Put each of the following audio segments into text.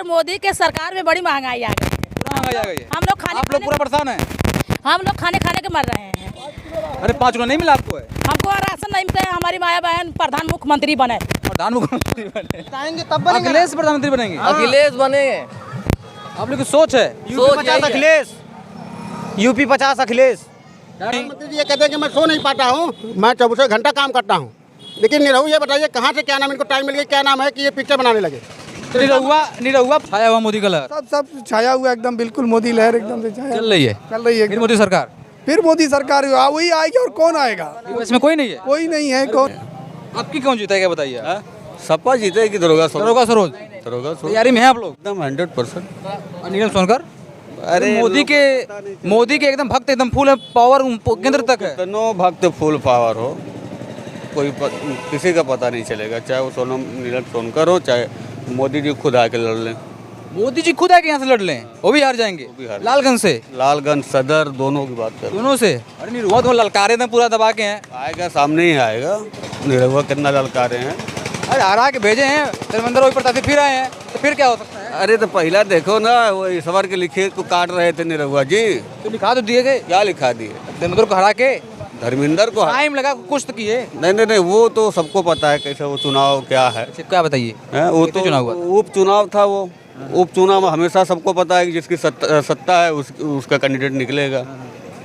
मोदी के सरकार में बड़ी महंगाई आ गई है। पूरा महंगाई आ गई है। हम लोग खाने आप लोग पूरा परेशान हैं। हम लोग खाने के मर रहे हैं। अरे 5 रुपये नहीं मिला आपको? है हमको राशन नहीं मिलता है। हमारी माया बहन प्रधान मुख्यमंत्री बने। प्रधान मुख्यमंत्री बने, तब बनेंगे। अखिलेश प्रधानमंत्री बनेंगे। अखिलेश बनेंगे। आप लोग की सोच है। सोच यही है। अखिलेश, यूपी 50 अखिलेश। प्रधानमंत्री जी ये कहते हैं कि मैं सो नहीं पाता हूँ, मैं 24 घंटा काम करता हूँ, लेकिन निरहू ये बताइए कहाँ से क्या नाम, इनको टाइम मिल गया, क्या नाम है कि ये पिक्चर बनाने लगे। निरहुआ छाया हुआ मोदी का लहर सब छाया हुआ एकदम, बिल्कुल मोदी लहर एकदम से छाया चल रही है। फिर मोदी सरकार, फिर मोदी सरकार वही आएगी। और कौन आएगा? इसमें कोई नहीं है। कोई नहीं है। कौन आपकी कौन जीता है क्या बताइए? सपा जीतेगी। दरोगा सरोज तैयारी में है आप लोग? एकदम 100%। नीलम सोनकर अरे मोदी के एकदम भक्त, एकदम फुल पावर केंद्र तक है। दोनों भक्त फुल पावर हो, किसी का पता नहीं चलेगा, चाहे वो नीलम सोनकर हो, चाहे मोदी जी खुद आके लड़ लें। मोदी जी खुद आके यहाँ से लड़ लें, वो भी हार जाएंगे। लालगंज से, लालगंज सदर दोनों की बात कर, दोनों से। अरे निरहुआ तो ललकारे में पूरा दबा के हैं। आएगा, सामने ही आएगा। निरहुआ कितना ललकारे हैं। अरे हरा के भेजे हैं, धर्मेंद्र वही प्रताप फिर आए हैं, तो फिर क्या हो सकता है? अरे तो पहला देखो ना, वो ईश्वर के लिखे को काट रहे थे निरहुआ जी, तो लिखा तो दिए गए। क्या लिखा दिए? धर्मेंद्र को हरा के, धर्मेंद्र को टाइम लगा, कुछ तो किए। नहीं, वो तो सबको पता है कैसे वो चुनाव क्या है। क्या बताइए? वो तो चुनाव हुआ, उपचुनाव था। वो उपचुनाव में हमेशा सबको पता है कि जिसकी सत्ता है उसका कैंडिडेट निकलेगा।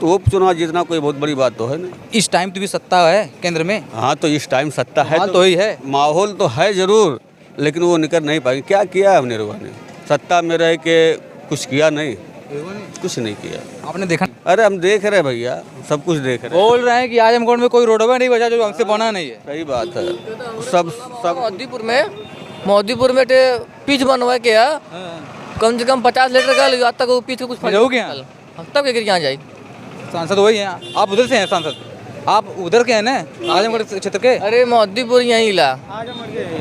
तो उपचुनाव जीतना कोई बहुत बड़ी बात तो है नहीं। इस टाइम तो भी सत्ता है केंद्र में। हाँ, तो इस टाइम सत्ता है तो ही है, माहौल तो है जरूर, लेकिन वो निकल नहीं पाएंगे। क्या किया है निरहुआ ने? सत्ता में रह के कुछ किया नहीं, कुछ नहीं किया। आपने देखा? अरे हम देख रहे भैया, सब कुछ देख रहे। बोल रहे हैं कि आजमगढ़ में कोई रोडवे नहीं बचा जो हमसे बना नहीं है। सही बात है। सब मोदीपुर में पिच बनवा के कम से कम 50 लीटर का आज तक वो पिच कुछ हो गया। तब यहाँ जाए। सांसद वही हैं, आप उधर से हैं सांसद, आप उधर के हैं ना, आजमगढ़ क्षेत्र के। अरे मोदीपुर यहीं ला,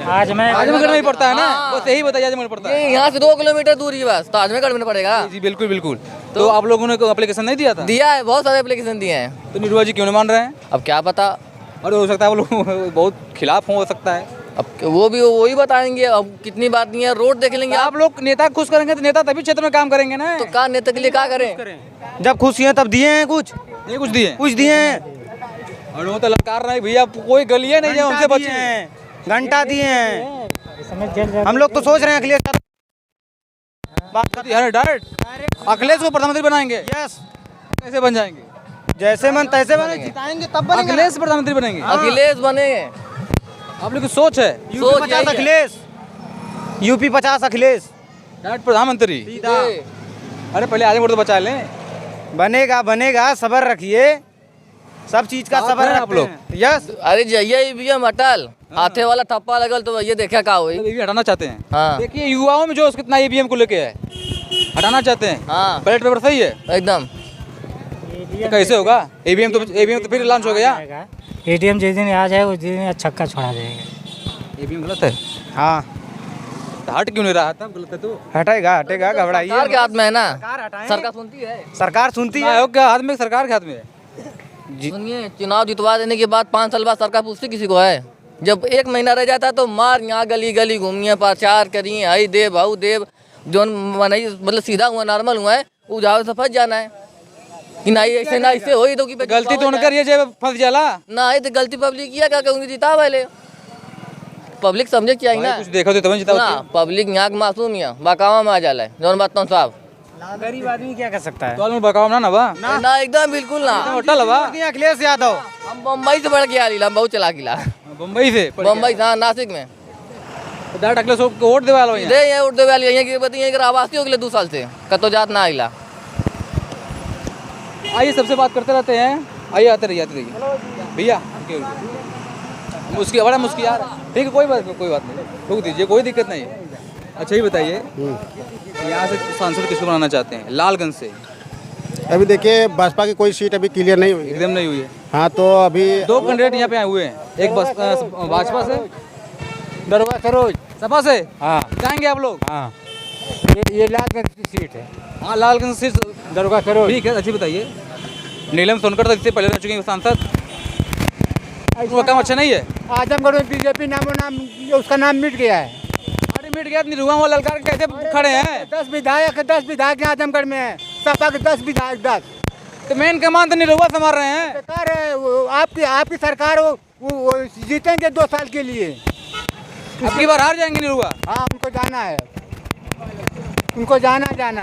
आजमगढ़ में ही पड़ता है ना, बस यही बताइए। आजमगढ़ पड़ता है यहाँ से 2 किलोमीटर दूर ही बस, तो आजमगढ़ में पड़ेगा। जी बिल्कुल। तो आप लोगों ने एप्लीकेशन नहीं दिया था? दिया है, बहुत सारे एप्लीकेशन दिए हैं। तो निरहुआ जी क्यों नहीं मान रहे हैं? अब क्या पता, और हो सकता है वो लोग बहुत खिलाफ हो सकता है। अब वो भी वही बताएंगे। अब कितनी बात नहीं है, रोड देख लेंगे। आप लोग नेता खुश करेंगे तो नेता तभी क्षेत्र में काम करेंगे ना। तो का नेता के लिए क्या करें? जब खुशी है तब दिए हैं, कुछ दिए हैं। और वो तो ललकार रहे भैया, कोई गलियां नहीं है हमसे बची हैं, घंटा दिए हैं। हम लोग तो सोच रहे हैं अखिलेश डायरेक्ट अखिलेश को प्रधानमंत्री बनाएंगे। यस, कैसे बन जाएंगे? जैसे मन तैसे बनेंगे। जिताएंगे तब बनेंगे। अखिलेश प्रधानमंत्री बनेंगे। अखिलेश बनेंगे। आप लोग की सोच है। सोच यही है। अखिलेश, यूपी 50 अखिलेश डायरेक्ट प्रधानमंत्री। अरे पहले आजमगढ़ तो बचा लें। बनेगा, सब्र रखिए, सब चीज का सब्र आप लोग। यस। अरे जाइए ईवीएम हटल, हाथे वाला ठप्पा लगल, तो ये देखा का हुई। ईवीएम हटाना चाहते हैं। हाँ। देखिए युवाओं में जोश कितना ईवीएम को लेके है, हटाना चाहते हैं। हाँ, बैलेट पेपर सही है एकदम। तो कैसे होगा? ईवीएम तो फिर लॉन्च हो गया। एटीएम जिस दिन आ जाए उस दिन छक्का छोड़ा जाएगा। ईवीएम गलत है। हाँ, तो हट क्यों नहीं रहा? तब गलत है तो हटेगा, घबराइए। सरकार के हाथ में है ना, सरकार सुनती है। सरकार सुनती है। आयोग के हाथ में, सरकार के हाथ में है। सुनिए, चुनाव जितवा देने के बाद 5 साल बाद सरकार पूछती किसी को है? जब 1 महीना रह जाता है तो मार यहाँ गली घूमिए, प्रचार करिए, आई देव भाऊ देव, जो मतलब सीधा हुआ, नॉर्मल हुआ है, वो जाओ से फंस जाना है कि ना ऐसे हो तो गलती तो उनकर ये जब फंस जाला ना है, तो गलती पब्लिक किया क्या कहूँगी, जीता पहले पब्लिक समझे क्या है ना। कुछ देखो तो जीता ना पब्लिक यहाँ मासूम है, बकावा में आ जाला है, जौन बात तो साहब। गरीब आदमी क्या कर सकता है? तो बकाव ना बा ना एकदम बिल्कुल ना। होटल बा अखिलेश यादव हम बम्बई से बढ़ के आ रही, हम बहुत चला किला बम्बई से, बम्बई से, हाँ, नासिक में। डायरेक्ट अखिलेश को वोट देवा लो दे ये वोट देवे वाली की बताइए, आवासी हो गए 2 साल से कतो जात ना आइला। आइए सबसे बात करते रहते हैं, आइए आते रहिए भैया। बड़ा मुश्किल यार, ठीक है, कोई बात नहीं, रोक दीजिए, कोई दिक्कत नहीं है। अच्छा ये बताइए, यहाँ से सांसद किसको बनाना चाहते हैं लालगंज से? अभी देखिए बसपा की कोई सीट अभी क्लियर नहीं हुई, एकदम नहीं हुई है। हाँ, तो अभी 2 कैंडिडेट यहाँ पे आए हुए हैं, एक भाजपा से, दरोगा सरोज सपा से। हाँ, जाएंगे आप लोग? हाँ, ये लालगंज की सीट है। हाँ, लालगंज से दरोगा सरोज। ठीक है। अच्छी बताइए, नीलम सोनकर तो इससे पहले रह चुके हैं सांसद, उसका काम अच्छा नहीं है। आजमगढ़ में बीजेपी नाम उसका नाम मिट गया है। अरे मिट गया, निरुआ वाला ललकार के कैसे खड़े हैं? 10 विधायक आजमगढ़ में है, सपा के 10 विधायक 10 तो मेन कमान तो निरुआ संभाल रहे हैं। सरकार है आपकी सरकार वो जीतेंगे 2 साल के लिए। अब की बार हार जाएंगे निरुआ। हाँ उनको जाना है, उनको जाना है जाना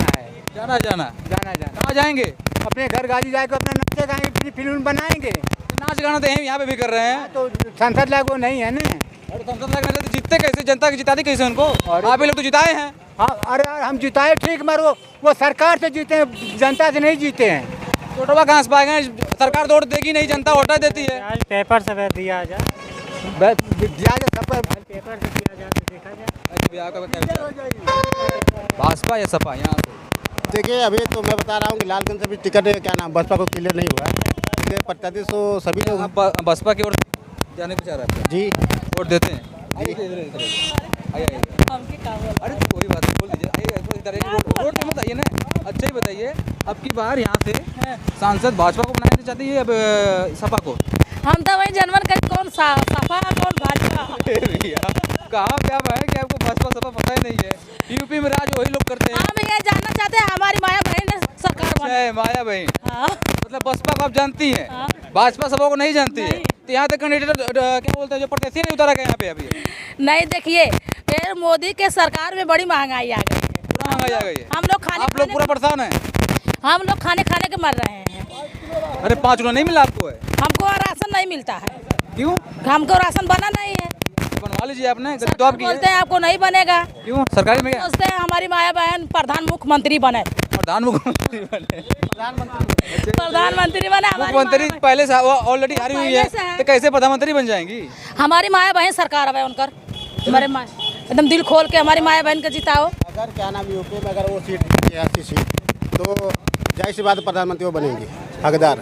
कहाँ जाएंगे? अपने घर गाड़ी जाके अपना नाचे गाएंगे, फिल्म बनाएंगे। नाच गाना तो यहाँ पे भी कर रहे हैं। तो संसद लागू नहीं है ना। और संसद लगने से जीतते कैसे? जनता की जिता दी कैसे उनको? आप ही लोग तो जिताए हैं। हाँ अरे हम जिताए ठीक, मगर वो सरकार से जीते हैं, जनता से नहीं जीते हैं। वोटवा कहाँ से पाएंगे? सरकार तो वोट देगी नहीं, जनता वोट देती है। आज पेपर से दिया जाए, पेपर से दिया जाए तो देखा जाए। भाजपा या सपा यहाँ से? देखिए अभी तो मैं बता रहा हूँ कि लालगंज से भी टिकट क्या नाम बसपा को क्लियर नहीं हुआ है। प्रत्याशी तो सभी लोग आप बसपा की ओर जाने को चाह रहे हैं? जी वोट देते हैं। आइए अरे कोई बात नहीं, बोल दीजिए। आइए रोड पे मत आइए ना। अच्छा ही बताइए, अब की बार यहाँ से सांसद भाजपा को बनाना चाहती है अब सपा को? हम तो वही जनवन कर कौन सपा कौन भाजपा। भैया कहाँ पे आप है कि आपको भाजपा सपा पता ही नहीं है? यूपी में राज वही लोग करते हैं। हम ये जानना चाहते हैं हमारी माया बहन सरकार बने। माया बहन हाँ। मतलब बसपा को आप जानती हैं, हाँ। भाजपा सपा को नहीं जानती है। तो यहाँ तक कैंडिडेट क्या बोलते हैं जो प्रत्याशी नहीं उतारा गया यहाँ पे अभी? नहीं देखिए, ये मोदी के सरकार में बड़ी महंगाई आ गई है। पूरा महंगाई आ गई है। हम लोग आप लोग पूरा परेशान हैं। हम लोग खाने के मर रहे हैं। अरे 5 रुपये नहीं मिला आपको? है हमको राशन नहीं मिलता है। क्यों? हमको राशन बना नहीं है। बनवा लीजिए आपने। तो सरकार आपकी बोलते हैं आपको नहीं बनेगा। क्यों? सरकारी में क्या? सोचते हैं हमारी माया बहन प्रधान मुख्यमंत्री बने। प्रधान मुख्यमंत्री बने? प्रधानमंत्री बने। मुख्यमंत्री पहले से ऑलरेडी हारी हुई पहले से है, है। तो कैसे प्रधानमंत्री बन जाएंगी? हमारी माया बहन सरकार है उनकर। हमारे माँ एकदम दिल खोल के हमारी माया बहन के जिताओ। अगर क्या नाम यूपी में अगर वो सीट जीती है 80 सीट तो जाहिर सी बात प्रधानमंत्री वो बनेंगे हकदार।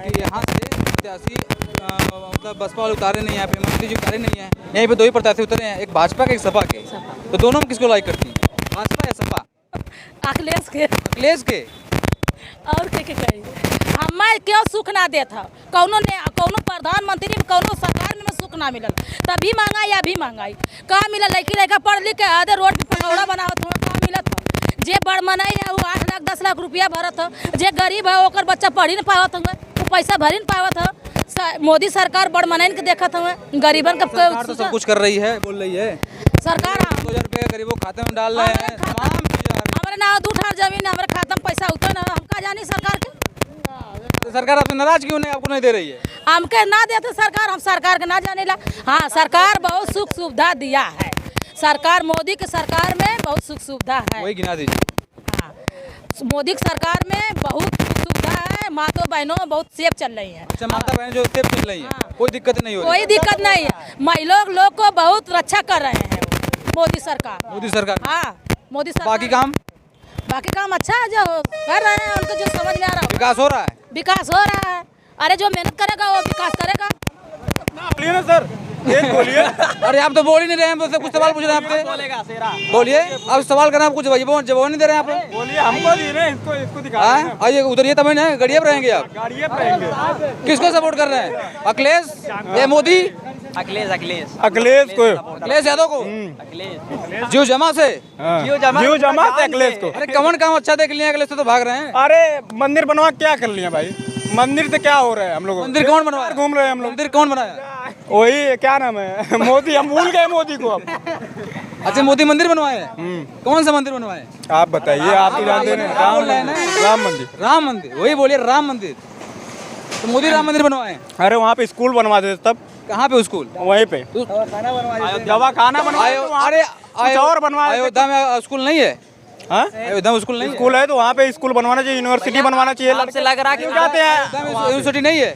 कि यहाँ से प्रत्याशी मतलब बसपा वाले उतारे नहीं है, यहाँ पे मंत्री जी उतारे नहीं है। यहीं पे 2 ही प्रत्याशी उतरे हैं, एक भाजपा के एक सपा के। तो दोनों में किसको लाइक करती हैं, भाजपा या सपा? अखिलेश के। अखिलेश के? और के कहिए हमें क्यों सुख ना देता? कौनो प्रधानमंत्री कौनो सरकार में सुख ना मिलल, तभी महंगाई अभी महंगाई कहाँ मिलल? लड़का पढ़ लिख के आधे रोड पे पकौड़ा बनावत हो, कहाँ मिलत हो? जे बड़ मनाई है वो 8 लाख 10 लाख रुपया भरत हो, जे गरीब है ओकर बच्चा पढ़ ही नहीं पावत हुए, वो पैसा भर ही नहीं पावत हो। मोदी सरकार बड़ मनाइन के देखत हुए, गरीबन का सरकार तो सब कुछ कर रही है, बोल रही है। सरकार 2000 रुपये गरीबों खाते में डाल रहे हैं, तमाम चीजें। हमारे ना 2 ठार जमीन हमारे खाता में पैसा उतर ना, हम का जानी सरकार के। तो सरकार आपसे नाराज क्यों नहीं, आपको नहीं दे रही है? हमके ना देते सरकार, हम सरकार के ना जाने ला। हाँ सरकार बहुत सुख सुविधा दिया है, सरकार मोदी के सरकार में बहुत सुख सुविधा है। वही गिना दीजिए। हाँ मोदी की सरकार में बहुत सुख सुविधा है, माता बहनों में बहुत सेफ चल रही है। अच्छा माता बहन जो सेफ चल रही है, कोई दिक्कत नहीं हो रही? कोई दिक्कत नहीं है, महिला लोग को बहुत रक्षा कर रहे हैं मोदी सरकार। मोदी सरकार? हाँ मोदी सरकार। बाकी काम अच्छा है जो कर रहे हैं, उनको जो समझ में आ रहा है। विकास हो रहा है? विकास हो रहा है। अरे जो मेहनत करेगा वो विकास करेगा। बोलिए ना सर, बोलिए। अरे आप तो बोल ही नहीं रहे हैं, हम कुछ सवाल पूछ रहे हैं आपसे। बोलिए, आप सवाल करना, आप कुछ जवाब नहीं दे रहे हैं आप। बोलिए, हमको दिए ना, इसको दिखा। आइए उधर, तब ना गड़िया पर रहेंगे आप। गाड़िए पे रहेंगे। किसको सपोर्ट कर रहे हैं, अखिलेश या मोदी? अखिलेश को, अखिलेश यादव को। जियो जमा से? जियो जमा से अखिलेश को। अरे कमन काम अच्छा देख लिया, अखिलेश से तो भाग रहे हैं। अरे मंदिर बनवा क्या कर लिया भाई, मंदिर से क्या हो रहा है? हम लोग मंदिर कौन बनवाया? घूम रहे हैं हम लोग। मंदिर कौन बनाया? वही क्या नाम है, मोदी। हम भूल गए मोदी को अब। अच्छा मोदी मंदिर बनवाए हैं? कौन सा मंदिर बनवाए? आप बताइए, आप तो जानते हैं। राम मंदिर। राम मंदिर, वही बोलिए, राम मंदिर। तो मोदी राम मंदिर बनवाए? अरे वहाँ पे स्कूल बनवा देते तब। कहाँ पे स्कूल? वहीं पे दवाखाना बनवाए। अरे और बनवाए। अयोध्या में स्कूल नहीं है? हाँ अयोध्या में स्कूल नहीं? स्कूल है तो वहाँ पे स्कूल बनवाना चाहिए, यूनिवर्सिटी बनवाना चाहिए। से लग रहा क्यों जाते हैं? यूनिवर्सिटी नहीं है?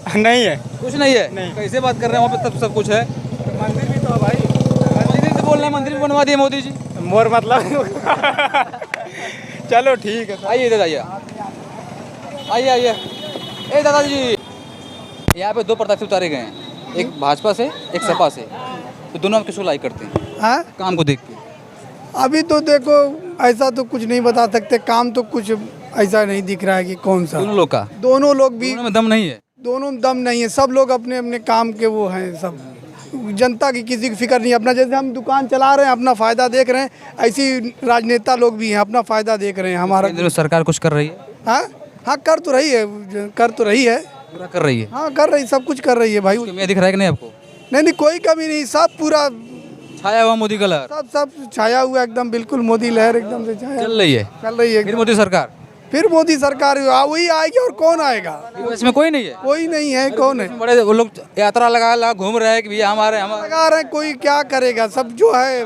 नहीं है, कुछ नहीं है। नहीं। कैसे बात कर रहे हैं, वहाँ पे सब कुछ है। मंदिर भी तो है भाई। मंदिर से बोल रहे हैं, मंदिर भी बनवा दिए मोदी जी। मोर मतलब। चलो ठीक है। आइए इधर आइए, आइए आइए। ए दादाजी, यहाँ पे 2 प्रत्याशी उतारे गए हैं, एक भाजपा से एक सपा से। तो दोनों आप किसको लाइक करते हैं हाँ काम को देख के? अभी तो देखो ऐसा तो कुछ नहीं बता सकते, काम तो कुछ ऐसा नहीं दिख रहा है कि कौन सा। दोनों लोग का? दोनों लोग भी, दोनों में दम नहीं है? दोनों में दम नहीं है। सब लोग अपने अपने काम के वो हैं सब। जनता की किसी की फिक्र नहीं है। अपना जैसे हम दुकान चला रहे हैं, अपना फ़ायदा देख रहे हैं, ऐसी राजनेता लोग भी हैं, अपना फ़ायदा देख रहे हैं। हमारा केंद्र में सरकार कुछ कर रही है, हाँ हाँ कर तो रही है, कर तो रही है, पूरा कर रही है। हाँ कर रही, सब कुछ कर रही है भाई। मैं दिख रहा है कि नहीं आपको? नहीं कोई कमी नहीं, सब पूरा छाया हुआ मोदी का लहर सब छाया हुआ एकदम, बिल्कुल मोदी लहर एकदम से छाया चल रही है। फिर मोदी सरकार, फिर मोदी सरकार वही आएगी, और कौन आएगा? इसमें कोई नहीं है, कोई नहीं है, कौन है? बड़े वो लोग यात्रा लगा घूम रहे हैं कि भैया हमारे लगा रहे हैं, कोई क्या करेगा? सब जो है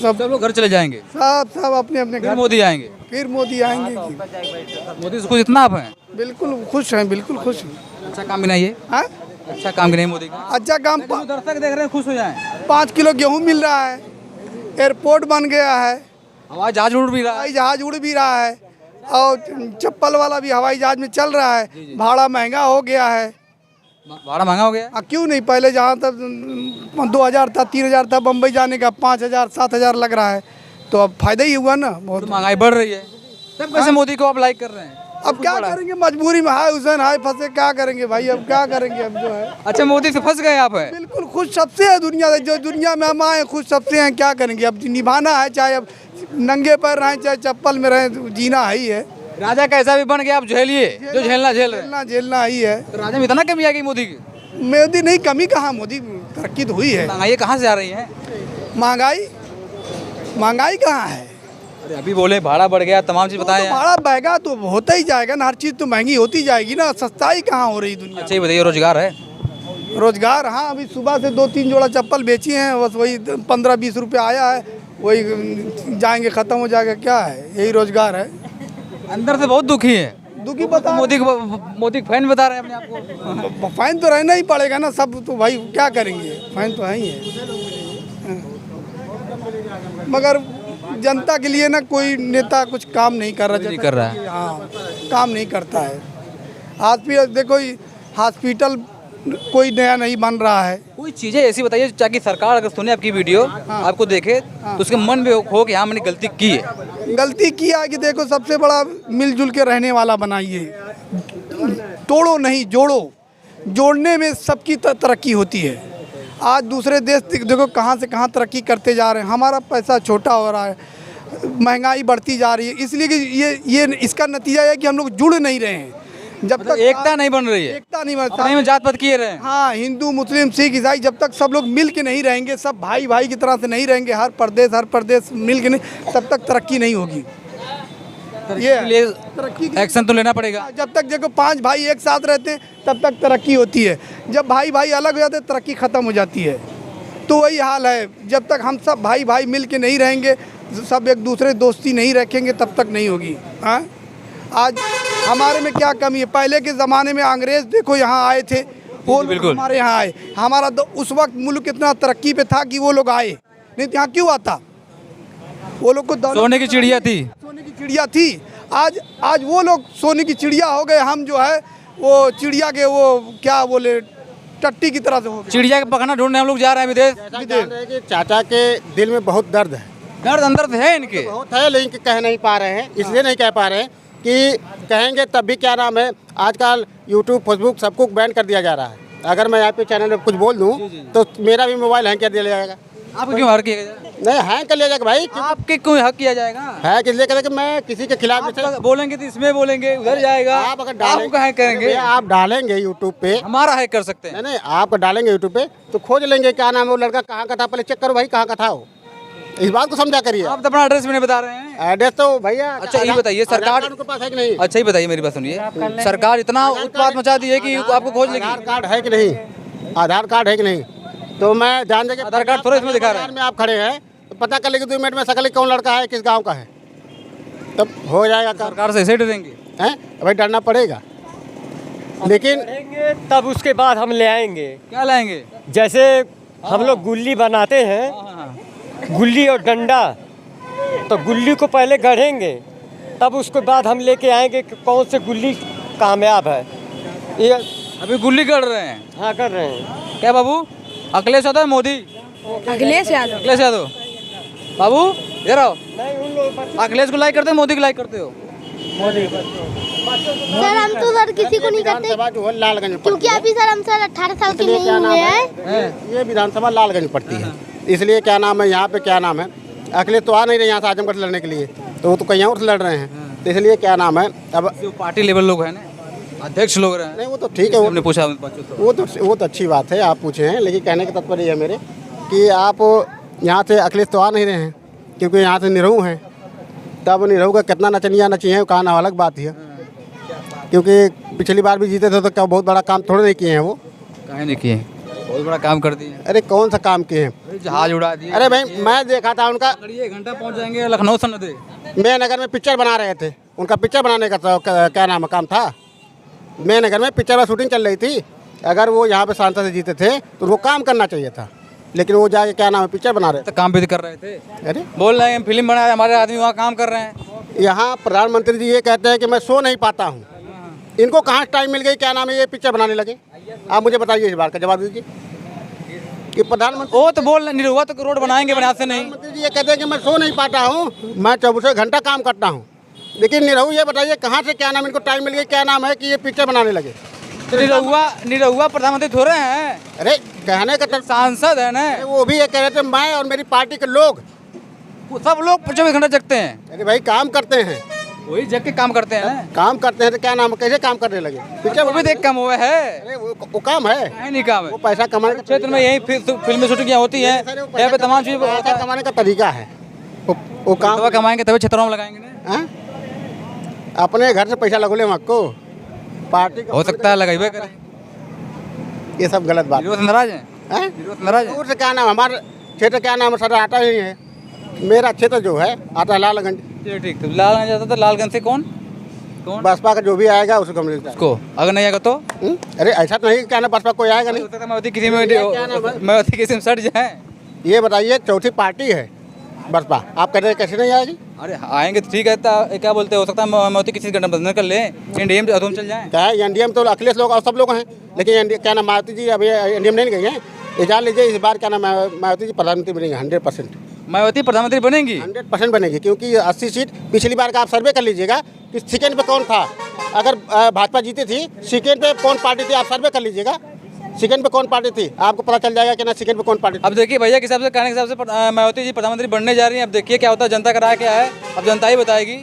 सब लोग घर चले जाएंगे, सब अपने अपने फिर घर, मोदी आएंगे। फिर मोदी आएंगे। मोदी से खुश इतना आप हैं? बिल्कुल खुश हैं, बिल्कुल खुश हैं। अच्छा काम भी नहीं है, हाँ? अच्छा काम भी नहीं मोदी का। अच्छा काम, दर्शक देख रहे हैं खुश हो जाएं। 5 किलो गेहूँ मिल रहा है, एयरपोर्ट बन गया है, हवाई जहाज उड़ भी रहा है, हवाई जहाज उड़ भी रहा है, और चप्पल वाला भी हवाई जहाज में चल रहा है। भाड़ा महंगा हो गया है। भाड़ा महंगा हो गया। क्यों नहीं? पहले जहाँ तक 2000 था, 3000 था, बम्बई जाने का 5000 7000 लग रहा है, तो अब फायदा ही हुआ ना बहुत। तो महंगाई बढ़ रही है, तब कैसे मोदी को आप लाइक कर रहे हैं? अब क्या करेंगे, मजबूरी में हाय हुसैन हाय फंसे, क्या करेंगे भाई, अब क्या करेंगे अब जो है। अच्छा मोदी से फंस गए आप हैं? बिल्कुल खुश सबसे है दुनिया, जो दुनिया में हम आए खुश सबसे हैं, क्या करेंगे अब, निभाना है, चाहे अब नंगे पैर रहें चाहे चप्पल में रहें, जीना ही है। राजा कैसा भी बन गया आप झेलिए, जो झेलना झेल रहे हैं। झेलना ही है। तो राजा में इतना कमी आ गई मोदी की? मोदी नहीं, कमी कहाँ, मोदी तरक्की तो हुई है। महंगाई कहाँ से आ रही है? महंगाई कहाँ है? अरे अभी बोले भाड़ा बढ़ गया, तमाम चीज बताए। तो भाड़ा बढ़ेगा तो होता ही जाएगा ना, हर चीज़ तो महंगी होती जाएगी ना, सस्ताई कहाँ हो रही दुनिया। अच्छा ये बताइए, रोजगार है? रोजगार हाँ, अभी सुबह से 2-3 जोड़ा चप्पल बेची हैं, बस वही 15-20 रुपये आया है, वही जाएंगे, ख़त्म हो जाएगा, क्या है, यही रोजगार है। अंदर से बहुत दुखी है। दुखी बता, मोदी फैन बता रहे हैं अपने आप को। फाइन तो रहना ही पड़ेगा ना, सब तो भाई क्या करेंगे, फाइन तो है ही है। मगर जनता के लिए ना कोई नेता कुछ काम नहीं कर रहा, नहीं कर रहा है। हाँ काम नहीं करता है। हॉस्पिटल देखो, हॉस्पिटल कोई नया नहीं बन रहा है। कोई चीजें ऐसी बताइए ताकि सरकार अगर सुने आपकी वीडियो, आपको देखे तो उसके मन में हो कि हाँ मैंने गलती की है। गलती किया कि देखो, सबसे बड़ा मिलजुल के रहने वाला बनाइए, तोड़ो नहीं जोड़ो, जोड़ने में सबकी तरक्की होती है। आज दूसरे देश देखो कहाँ से कहाँ तरक्की करते जा रहे हैं, हमारा पैसा छोटा हो रहा है, महंगाई बढ़ती जा रही है, इसलिए कि ये इसका नतीजा है कि हम लोग जुड़ नहीं रहे हैं। जब तक एकता नहीं बन रही है, एकता नहीं बनता, अपने में जात पात किए रहे हैं। हाँ, हिंदू मुस्लिम सिख ईसाई, जब तक सब लोग मिल के नहीं रहेंगे, सब भाई भाई की तरह से नहीं रहेंगे, हर प्रदेश मिल के नहीं, तब तक तरक्की नहीं होगी। ये तरक्की एक्शन तो लेना पड़ेगा। जब तक देखो 5 भाई एक साथ रहते हैं तब तक तरक्की होती है, जब भाई भाई अलग हो जाते हैं तरक्की ख़त्म हो जाती है। तो वही हाल है, जब तक हम सब भाई भाई मिल के नहीं रहेंगे, सब एक दूसरे दोस्ती नहीं रखेंगे, तब तक नहीं होगी। हाँ, आज हमारे में क्या कमी है? पहले के ज़माने में अंग्रेज़ देखो यहाँ आए थे, वो बिल्कुल हमारे यहाँ आए, हमारा तो उस वक्त मुल्क इतना तरक्की पे था कि वो लोग आए, नहीं तो यहाँ क्यों आता? वो लोग को सोने की चिड़िया थी, सोने की चिड़िया थी। आज वो लोग सोने की चिड़िया हो गए, हम जो है वो चिड़िया के वो क्या बोले टट्टी की तरह से हो गए। चिड़िया का पकड़ना ढूंढने हम लोग जा रहे हैं विदेश। जान रहे हैं कि चाचा के दिल में बहुत दर्द है, दर्द अंदर से है इनके बहुत है, लेकिन कह नहीं पा रहे हैं, इसलिए नहीं कह पा रहे हैं कि कहेंगे तब भी क्या नाम है, आजकल यूट्यूब फेसबुक सबको बैन कर दिया जा रहा है। अगर मैं यहाँ पे चैनल में कुछ बोल दूँ तो मेरा भी मोबाइल हैंग कर दिया जाएगा। आपको क्यों हक किया जाएगा? नहीं, हैंग कर लिया जाएगा भाई, आपके क्यों हक किया जाएगा? है किस लिए करें कि मैं किसी के खिलाफ आप बोलेंगे तो इसमें बोलेंगे, उधर जाएगा। आप अगर डालेंगे, हैक करेंगे, आप डालेंगे यूट्यूब पे, हमारा हैक कर सकते हैं। नहीं आप डालेंगे यूट्यूब पे तो खोज लेंगे क्या नाम है वो लड़का कहाँ का था, पहले चेक करो भाई कहाँ का था वो, इस बात को समझा करिए। आप तो अपना एड्रेस भी नहीं बता रहे हैं। एड्रेस तो भैया, अच्छा ये बताइए, सरकार उनके पास है कि नहीं? अच्छा ये बताइए, मेरी बात सुनिए, सरकार इतना उत्पात मचा दी है कि आपको खोज लेगी। आधार कार्ड है कि नहीं, आधार कार्ड है कि नहीं, तो मैं ध्यान देंगे आधार कार्ड थोड़ा इसमें दिखा रहे हैं। में आप खड़े हैं तो पता कर लेंगे 2 मिनट में सकल कौन लड़का है, किस गांव का है, तब हो जाएगा काम। सरकार से ऐसे डरेंगे हैं भाई, डरना पड़ेगा, लेकिन तब उसके बाद हम ले आएंगे। क्या लाएंगे? जैसे हम लोग गुल्ली बनाते हैं, गुल्ली और डंडा, तो गुल्ली को पहले गढ़ेंगे, तब उसके बाद हम लेके आएंगे कि कौन से गुल्ली कामयाब है। ये अभी गुल्ली कर रहे हैं। हाँ कर रहे हैं। क्या बाबू, अखिलेश यादव मोदी? अखिलेश यादव। बाबू इधर आओ, अखिलेश को लाइक करते हो मोदी को लाइक करते हो? सर हम तो सर किसी को नहीं करते विधानसभा जो है लालगंज में क्योंकि अभी सर हम सर 18 साल के इसलिए नहीं क्या नाम हुए है हैं। ये विधानसभा लालगंज पड़ती है, इसलिए क्या नाम है यहाँ पे क्या नाम है अखिलेश तो आ नहीं रहे यहाँ से आजमगढ़ से लड़ने के लिए, तो वो तो कहीं और से लड़ रहे हैं, तो इसलिए क्या नाम है अब जो पार्टी लेवल लोग हैं ना, अध्यक्ष लोग रहे हैं, नहीं वो तो ठीक है, हमने पूछा बच्चों से। वो तो अच्छी बात है आप पूछे हैं, लेकिन कहने का तात्पर्य ये है मेरे कि आप यहाँ से अखिलेश तो आ नहीं रहे हैं क्योंकि यहाँ से निरहू हैं, तब निरहू का कितना नचनिया नची है कहना अलग बात है, क्योंकि पिछली बार भी जीते थे तो क्या बहुत बड़ा काम थोड़े नहीं किए हैं वो, काहे नहीं किए, बहुत बड़ा काम कर दिए, अरे कौन सा काम किए हैं, जहाज उड़ा दिए। अरे भाई मैं देखा था उनका, 1 घंटा पहुंच जाएंगे लखनऊ से नदी। मैं नगर में पिक्चर बना रहे थे, उनका पिक्चर बनाने का तो क्या नाम है काम था, मैं नगर में पिक्चर में शूटिंग चल रही थी, अगर वो यहाँ पे सांसद से जीते थे तो वो काम करना चाहिए था, लेकिन वो जाके क्या नाम है पिक्चर बना रहे तो काम भी कर रहे थे, अरे बोल रहे हैं फिल्म बना रहे हमारे आदमी वहाँ काम कर रहे हैं। यहाँ प्रधानमंत्री जी ये कहते हैं कि मैं सो नहीं पाता हूँ, इनको कहाँ टाइम मिल गई क्या नाम है ये पिक्चर बनाने लगे, आप मुझे बताइए इस बार का जवाब दीजिए कि प्रधानमंत्री वो तो बोल रहे निरहुआ तो रोड बनाएंगे बना से नहीं। प्रधानमंत्री जी ये कहते हैं कि मैं सो नहीं पाता हूँ, मैं 24 घंटा काम करता हूँ, लेकिन निरहू ये बताइए कहाँ से क्या नाम इनको टाइम मिल गई क्या नाम है कि ये पिक्चर बनाने लगे। तो निरहुआ प्रधानमंत्री थोड़े हैं, अरे कहने का सांसद है ना, वो भी ये कह रहे थे मैं और मेरी पार्टी के लोग सब लोग 24 घंटा जगते हैं, अरे भाई काम करते हैं, वही जग के काम करते हैं ना, काम करते हैं तो क्या नाम है कैसे काम करने लगे पिक्चर वो भी देख कम हुआ है, अरे वो काम है, काहे नहीं काम है। वो पैसा कमाने का क्षेत्र में यही फिल्म शूटिंग होती है, यहाँ पे तमाम चीज पैसा कमाने का तरीका है, वो काम दवा कमाएंगे तभी क्षेत्रों में लगाएंगे ना। हाँ? अपने घर से पैसा लगोले आपको पार्टी हो सकता है लगाइबे करे, ये सब गलत बात विरोध नाराज है, है। विरोध नाराज है। दूर से क्या नाम हमारा क्षेत्र क्या नाम है सर आता ही नहीं है, मेरा क्षेत्र जो है आता है लालगंज, चलिए ठीक, तो लालगंज जाता था, लालगंज से कौन बसपा का जो भी आएगा उसको मिल जाएगा को, अगर नहीं आएगा तो अरे ऐसा तो नहीं क्या ना बसपा कोई आएगा नहीं, हो सकता है मायावती किसी में सट जाए। ये बताइए चौथी पार्टी है बसपा, आप कह रहे हैं कैसे नहीं आएगी, अरे आएंगे तो ठीक है, क्या बोलते हो सकता है मायावती किसी गठबंधन कर ले, एनडीए में तुम चल जाए। क्या है एनडीए में तो अखिलेश लोग और सब लोग हैं, लेकिन क्या नाम मायावती जी अभी एनडीए में नहीं गई हैं, ये जान लीजिए इस बार क्या नाम मायावती जी प्रधानमंत्री बनेंगे 100%, मायावती प्रधानमंत्री बनेंगी 100% बनेगी, क्योंकि 80 सीट पिछली बार का आप सर्वे कर लीजिएगा कि सेकेंड पे कौन था, अगर भाजपा जीती थी सेकेंड पे कौन पार्टी थी, आप सर्वे कर लीजिएगा सेकेंड पे कौन पार्टी थी, आपको पता चल जाएगा कि ना सेकेंड पे कौन पार्टी थी। अब देखिए भैया किस हिसाब से कहने के हिसाब से मायावती जी प्रधानमंत्री बनने जा रही हैं, अब देखिए क्या होता है, जनता का राय क्या है, अब जनता ही बताएगी।